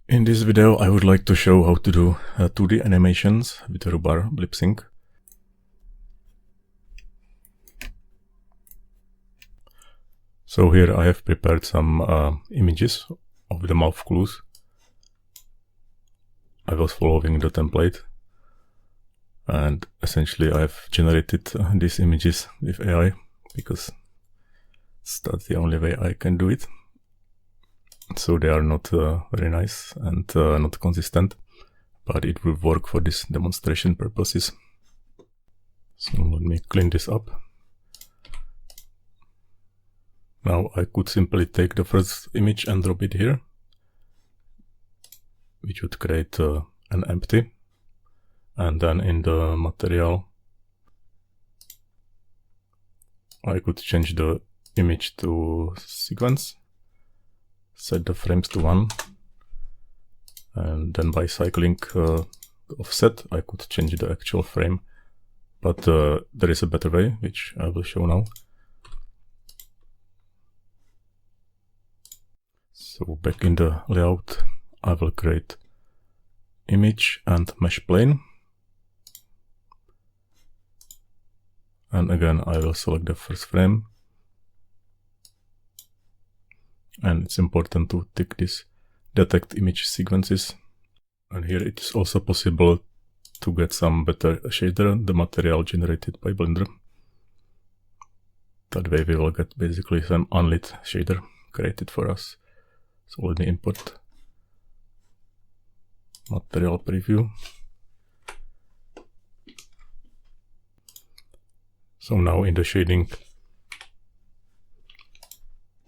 In this video, I would like to show how to do 2D animations with Rhubarb Lipsync. So here I have prepared some images of the mouth clues. I was following the template, and essentially I have generated these images with AI because that's the only way I can do it. So they are not very nice and not consistent, but it will work for this demonstration purposes. So let me clean this up. Now I could simply take the first image and drop it here, which would create an empty. And then in the material, I could change the image to sequence, set the frames to 1, and then by cycling the offset, I could change the actual frame. But there is a better way, which I will show now. So back in the layout, I will create image and mesh plane. And again, I will select the first frame. And it's important to tick this detect image sequences. And here it is also possible to get some better shader, the material generated by Blender. That way we will get basically some unlit shader created for us. So let me import material preview. So now in the shading,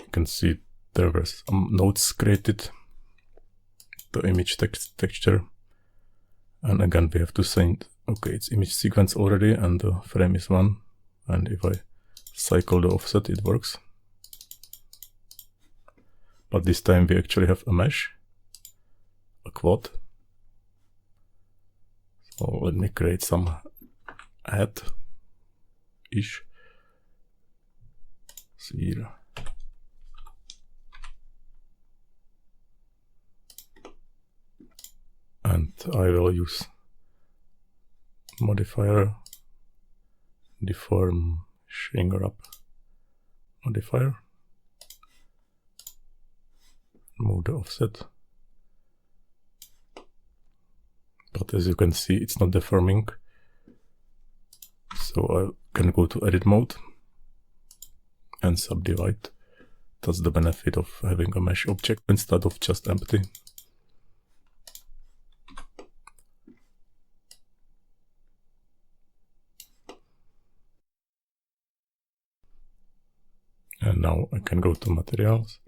you can see there were some nodes created, the image texture, and again we have to send, okay, it's image sequence already and the frame is 1, and if I cycle the offset it works. But this time we actually have a mesh, a quad. So let me create some head-ish sphere. And I will use modifier, deform, shrink wrap modifier. Move the offset. But as you can see, it's not deforming. So I can go to edit mode and subdivide. That's the benefit of having a mesh object instead of just empty. And now I can go to materials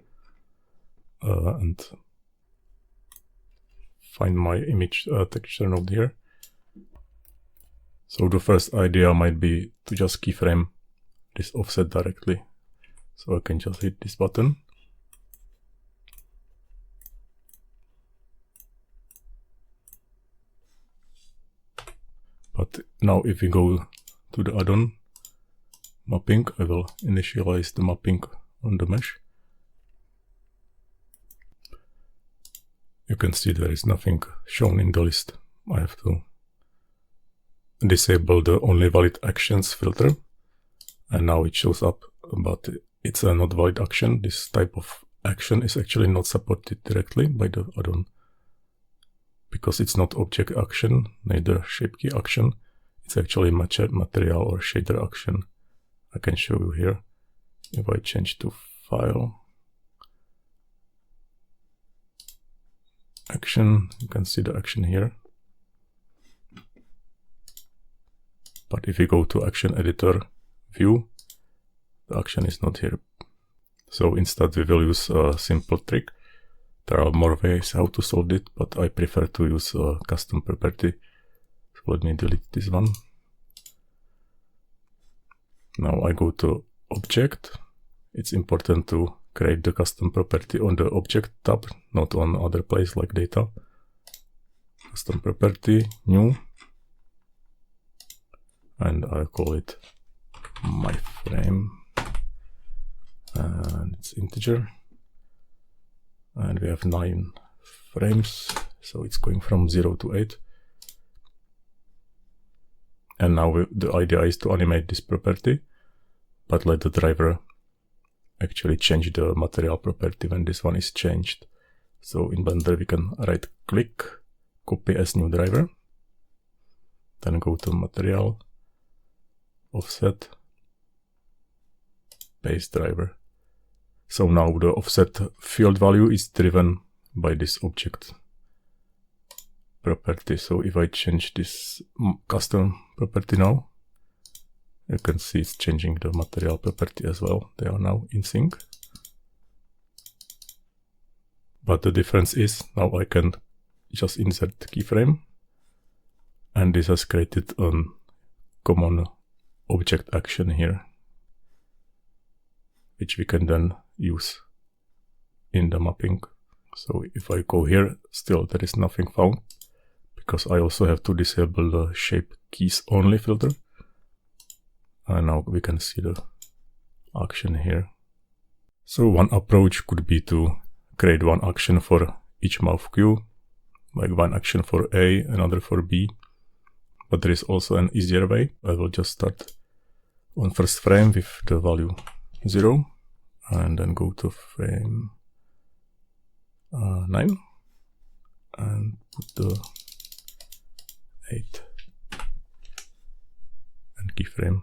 and find my image texture node here. So the first idea might be to just keyframe this offset directly. So I can just hit this button. But now if we go to the add-on mapping, I will initialize the mapping on the mesh. You can see there is nothing shown in the list. I have to disable the only valid actions filter, and now it shows up, but it's a not valid action. This type of action is actually not supported directly by the add-on because it's not object action, neither shape key action. It's actually material or shader action. I can show you here. If I change to file, action, you can see the action here. But if you go to action editor view, the action is not here. So instead we will use a simple trick. There are more ways how to solve it, but I prefer to use a custom property. So let me delete this one. Now I go to object. It's important to create the custom property on the object tab, not on other place like data. Custom property, new, and I call it my frame, and it's integer, and we have 9 frames, so it's going from 0 to 8. And now the idea is to animate this property, but let the driver actually change the material property when this one is changed. So in Blender we can right click, copy as new driver, then go to material, offset, paste driver. So now the offset field value is driven by this object property. So if I change this custom property now, you can see it's changing the material property as well. They are now in sync. But the difference is now I can just insert keyframe, and this has created a common object action here, which we can then use in the mapping. So if I go here, still there is nothing found, because I also have to disable the shape keys only filter. And now we can see the action here. So one approach could be to create one action for each mouth cue, like one action for A, another for B. But there is also an easier way. I will just start on first frame with the value 0, and then go to frame 9 and put the 8 and keyframe.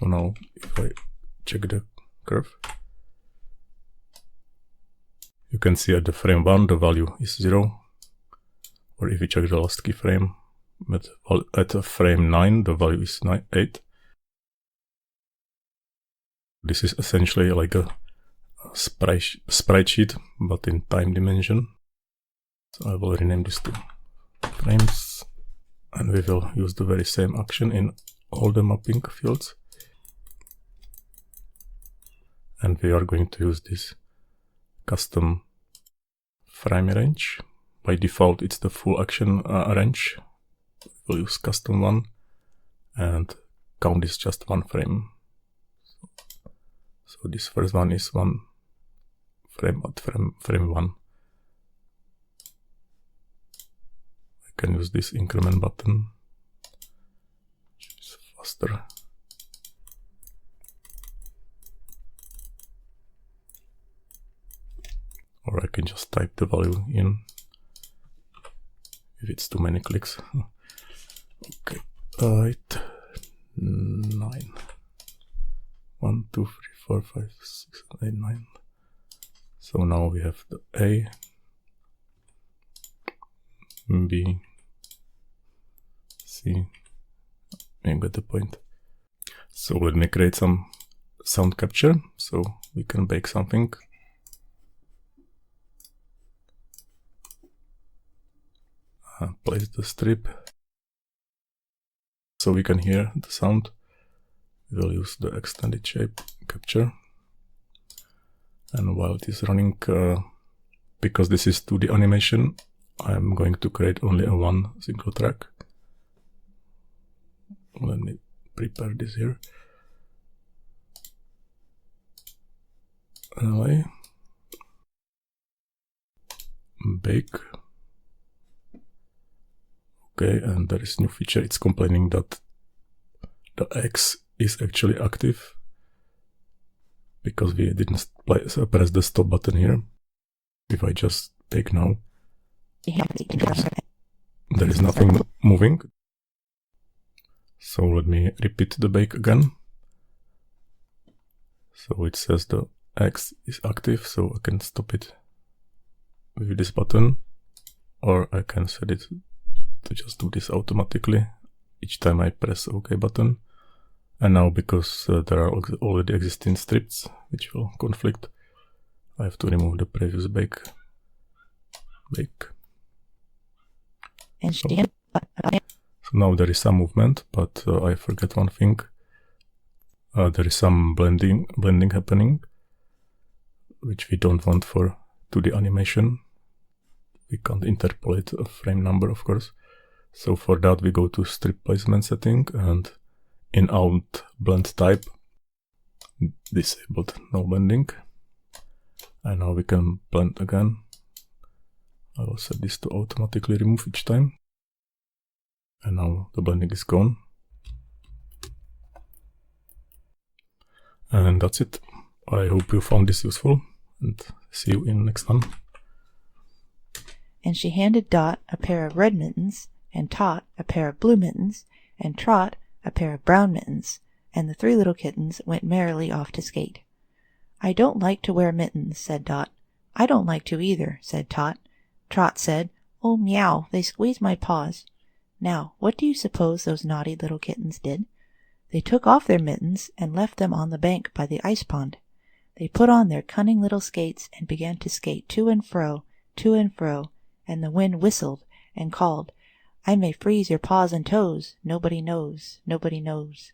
So now if I check the curve, you can see at the frame 1 the value is 0, or if you check the last keyframe, but at frame 9 the value is 8. This is essentially like a sprite sheet, but in time dimension. So I will rename this to frames, and we will use the very same action in all the mapping fields. And we are going to use this custom frame range. By default it's the full action range. We'll use custom one, and count is just one frame. So this first one is one frame at frame 1. I can use this increment button, which is faster. Or I can just type the value in if it's too many clicks. Okay, 8, 9, 1, 2, 3, 4, 5, 6, 8, 9. So now we have the A, B, C. You get the point. So let me create some sound capture so we can bake something. Place the strip so we can hear the sound. We will use the extended shape capture, and while it is running, because this is 2D animation, I'm going to create only a one single track. Let me prepare this here. Anyway, bake. Okay, and there is new feature. It's complaining that the X is actually active because we didn't press the stop button here. If I just bake now, there is nothing moving. So let me repeat the bake again. So it says the X is active, so I can stop it with this button, or I can set it to just do this automatically each time I press OK button. And now, because there are already existing strips which will conflict, I have to remove the previous bake. So now there is some movement, but I forget one thing. There is some blending happening, which we don't want for 2D animation. We can't interpolate a frame number, of course. So for that we go to strip placement setting, and in out blend type, disabled no blending. And now we can blend again. I will set this to automatically remove each time. And now the blending is gone. And that's it. I hope you found this useful, and see you in the next one. And she handed Dot a pair of red mittens, and Tot a pair of blue mittens, and Trot a pair of brown mittens, and the 3 little kittens went merrily off to skate. "I don't like to wear mittens," said Dot. "I don't like to either," said Tot. Trot said, "Oh, meow, they squeeze my paws." Now, what do you suppose those naughty little kittens did? They took off their mittens and left them on the bank by the ice pond. They put on their cunning little skates and began to skate to and fro, and the wind whistled and called, "I may freeze your paws and toes, nobody knows, nobody knows."